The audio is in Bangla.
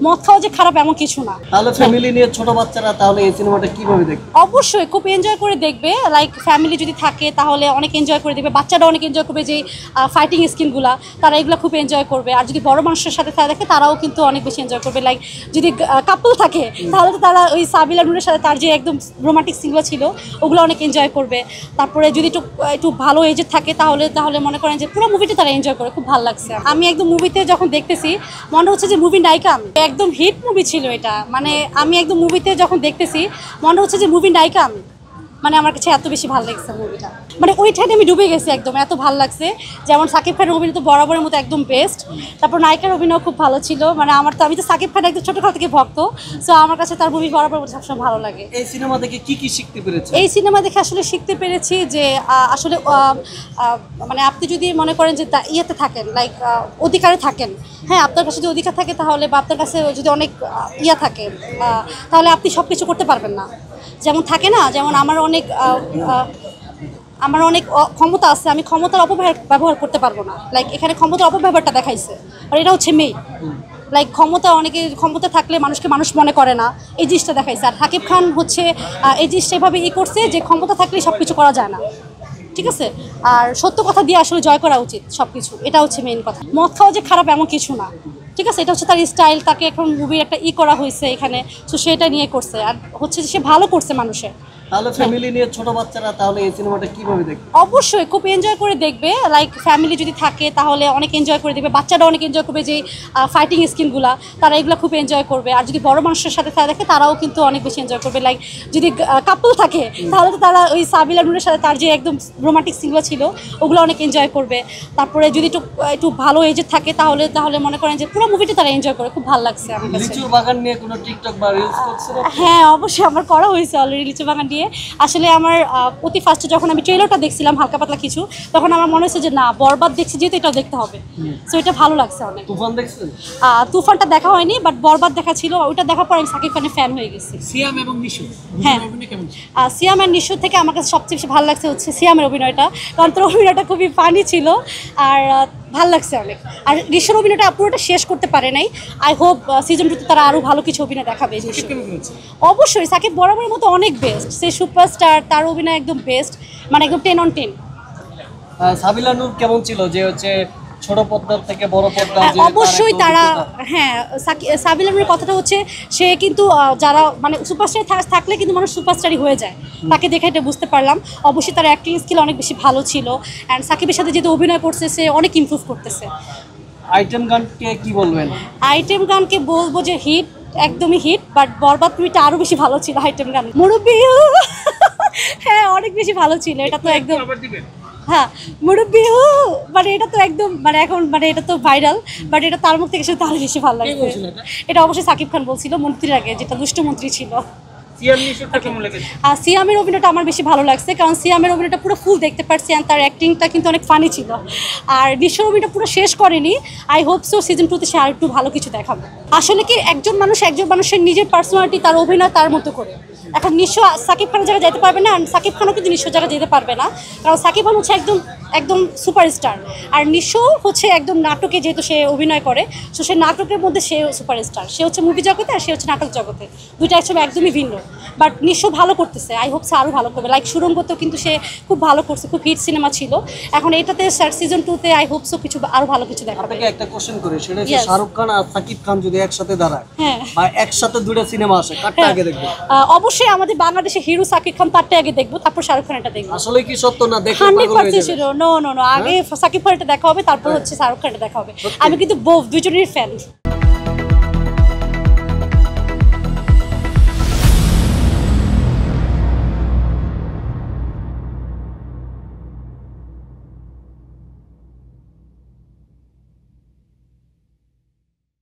মদ খাওয়া যে খারাপ এমন কিছু না। তাহলে ফ্যামিলি নিয়ে ছোট বাচ্চারা তাহলে এই সিনেমাটা কিভাবে দেখবে? অবশ্যই খুব এনজয় করে দেখবে, লাইক ফ্যামিলি যদি থাকে তাহলে অনেক এনজয় করে দেখবে, বাচ্চারা অনেক এনজয় করবে, যে ফাইটিং স্কিনগুলো তারা এগুলো খুব এনজয় করবে। আর যদি বড় মানুষের সাথে তারা দেখে তারাও কিন্তু অনেক বেশি এনজয় করবে। লাইক যদি কাপল থাকে তাহলে তো তারা ওই সাবিলা নূরের সাথে তার যে একদম রোমান্টিক সিনগুলো ছিল ওগুলো অনেক এনজয় করবে। তারপরে যদি একটু ভালো এজে থাকে তাহলে মনে করেন যে পুরো মুভিটা তারা এনজয় করে, খুব ভালো লাগছে। আমি একদম মুভিতে যখন দেখতেছি মনে হচ্ছে যে মুভি নায়িকা আমি, একদম হিট মুভি ছিল এটা। মানে আমি একদম মুভিতে যখন দেখতেছি মনে হচ্ছে যে মুভি নায়িকা আমি, মানে আমার কাছে এত বেশি ভালো লাগছে মুভিটা। মানে ওইটাতে আমি ডুবে গেছি একদম, এত ভালো লাগছে। যেমন সাকিব খানের অভিনয় তো বরাবরের মতো একদম বেস্ট, তারপর নায়িকার অভিনয় খুব ভালো ছিল। মানে আমি তো সাকিব খান একদম ছোটখাটো থেকে ভক্ত, সো আমার কাছে তার মুভি বরাবর সবসময় ভালো লাগে। এই সিনেমা দেখে কি শিখতে পেরেছেন? এই সিনেমা দেখে আসলে শিখতে পেরেছি যে আসলে মানে আপনি যদি মনে করেন যে ইয়েতে থাকেন, লাইক অধিকারে থাকেন, হ্যাঁ আপনার কাছে যদি অধিকার থাকে তাহলে, বা আপনার কাছে যদি অনেক ইয়া থাকে তাহলে আপনি সব কিছু করতে পারবেন না। যেমন থাকে না, যেমন আমার অনেক ক্ষমতা আছে, আমি ক্ষমতার ব্যবহার করতে পারবো না। লাইক এখানে ক্ষমতার অপব্যবহারটা দেখাইছে, আর এটা হচ্ছে মেয়ে। লাইক ক্ষমতা থাকলে মানুষ মনে করে না, এই জিনিসটা দেখাইছে। আর সাকিব খান হচ্ছে এই জিনিসটা এভাবে করছে যে ক্ষমতা থাকলে সব কিছু করা যায় না, ঠিক আছে। আর সত্য কথা দিয়ে আসলে জয় করা উচিত সব কিছু, এটা হচ্ছে মেইন কথা। মদ খাওয়া যে খারাপ এমন কিছু না, ঠিক আছে। এটা হচ্ছে তার স্টাইল, তাকে এখন মুভির একটা করা হয়েছে এখানে, তো সেটা নিয়ে করছে। আর হচ্ছে সে ভালো করছে মানুষের। তাহলে ফ্যামিলি নিয়ে ছোট বাচ্চারা তাহলে এই সিনেমাটা কিভাবে দেখবে? অবশ্যই খুব এনজয় করে দেখবে, লাইক ফ্যামিলি যদি থাকে তাহলে অনেক এনজয় করে দেখবে, বাচ্চারা অনেক এনজয় করবে, যে ফাইটিং স্কিনগুলো তারা এগুলো খুব এনজয় করবে। আর যদি বড় মানুষের সাথে তারা দেখে তারাও কিন্তু অনেক বেশি এনজয় করবে। লাইক যদি কাপল থাকে তাহলে তো তারা ওই সাবিলা নূরের সাথে তার যে একদম রোমান্টিক সিনগুলো ছিল ওগুলো অনেক এনজয় করবে। তারপরে যদি একটু ভালো এজে থাকে তাহলে মনে করেন যে পুরো মুভিটা তারা এনজয় করে, খুব ভালো লাগছে আমার কাছে। লিচুর বাগান নিয়ে কোনো টিকটক বা রিলস করছেন? হ্যাঁ অবশ্যই আমার করা হয়েছে অলরেডি লিচু বাগান নিয়ে। আসলে আমার অতি ফার্স্টে যখন আমি ট্রেলারটা দেখছিলাম হালকা পাতলা কিছু, তখন আমার মনে হচ্ছে যে না, বরবাদ দেখছি যেহেতু এটাও দেখতে হবে, সো এটা ভালো লাগছে অনেক। তুফান দেখছেন? তুফানটা দেখা হয়নি, বাট বরবাদ দেখা ছিল। ওইটা দেখার পর আমি সাকিব খানের ফ্যান হয়ে গেছি। সিয়াম এবং নিশু, হ্যাঁ সিয়াম আর নিশু থেকে আমার কাছে সবচেয়ে বেশি ভালো লাগছে হচ্ছে সিয়ামের অভিনয়টা, কারণ তোর অভিনয়টা খুবই ফানি ছিল আর ভালো লাগছে অনেক। আর নিশুর অভিনয়টা পুরোটা শেষ করতে পারে নাই। আই হোপ সিজন 2 তে তারা আরও ভালো কিছু অভিনয় দেখাবে। অবশ্যই সাকিব বরাবরের মতো অনেক বেস্ট, সে সুপারস্টার, তার অভিনয় একদম বেস্ট, মানে একদম 10 on 10। সাবিলা নূর কেমন ছিল, যে হচ্ছে ছোট পর্দার থেকে বড় পর্দা? অবশ্যই তারা, হ্যাঁ সাবিলা নূরের কথাটা হচ্ছে সে কিন্তু যারা মানে সুপারস্টার থাকলে কিন্তু মানুষ সুপারস্টারই হয়ে যায়, তাকে দেখে এটা বুঝতে পারলাম। অবশ্যই তার অ্যাক্টিং স্কিল অনেক বেশি ভালো ছিল, অ্যান্ড সাকিবের সাথে যেহেতু অভিনয় করছে সে অনেক ইমপ্রুভ করতেছে। আইটেম গানকে কি বলবেন? আইটেম গানকে বলবো যে হিট, একদমই হিট, বাট বরবাদ মুভিটা আরও বেশি ভালো ছিল আইটেম গান। মুরব্বি হ্যাঁ অনেক বেশি ভালো ছিল, এটা তো একদম, হ্যাঁ মুরব্বি মানে এটা তো একদম মানে এখন মানে এটা তো ভাইরাল, বাট এটা তার মুখ থেকে শুধু তার বেশি ভালো লাগছে। এটা অবশ্যই সাকিব খান বলছিল মন্ত্রীর আগে, যেটা দুষ্ট মন্ত্রী ছিল। সিয়ামের অভিনয়টা আমার বেশি ভালো লাগছে, কারণ সিয়ামের অভিনয়টা পুরো ফুল দেখতে পারছি, আর তার অ্যাক্টিংটা কিন্তু অনেক ফানি ছিল। আর নিশোর অভিনয়টা পুরো শেষ করেনি, আই হোপ সো সিজন 2 তে সে আর একটু ভালো কিছু দেখাবে। আসলে কি একজন মানুষের নিজের পার্সোনালিটি, তার অভিনয় তার মতো করে। এখন নিশো সাকিব খানের জায়গায় যেতে পারবে না, আর সাকিব খানও কিন্তু নিশোর জায়গায় যেতে পারবে না, কারণ সাকিব খান হচ্ছে একদম সুপারস্টার, আর নিশো হচ্ছে একদম নাটকে যেহেতু সে অভিনয় করে, সো সে নাটকের মধ্যে সে সুপারস্টার, সে হচ্ছে মুভি জগতে আর সে হচ্ছে নাটক জগতে, দুইটা একসময় একদমই ভিন্ন। বাট নিশো ভালো করতেছে, আই হোপ সে আরও ভালো করবে। লাইক সুরঙ্গতেও কিন্তু সে খুব ভালো করছে, খুব হিট সিনেমা ছিল। এখন এটাতে সিজন 2 তে আই হোপ সো কিছু আরও ভালো কিছু দেখাবে। আপনাকে একটা কোশ্চেন করি, সেটা হচ্ছে শাহরুখ খান আর সাকিব খান যদি একসাথে দাঁড়ায়, হ্যাঁ বা একসাথে দুটো সিনেমা আসে, কারটা আগে দেখবেন? অবশ্যই আমাদের বাংলাদেশে হিরো সাকিব খান, তারটা আগে দেখবো, তারপর শাহরুখ খান এটা দেখবো। আসলে কি সত্য না? দেখে 100% নো আগে সাকিব খান এটা দেখা হবে, তারপর হচ্ছে শাহরুখ খান এটা দেখা হবে। আমি কিন্তু দুজনেরই ফ্যান।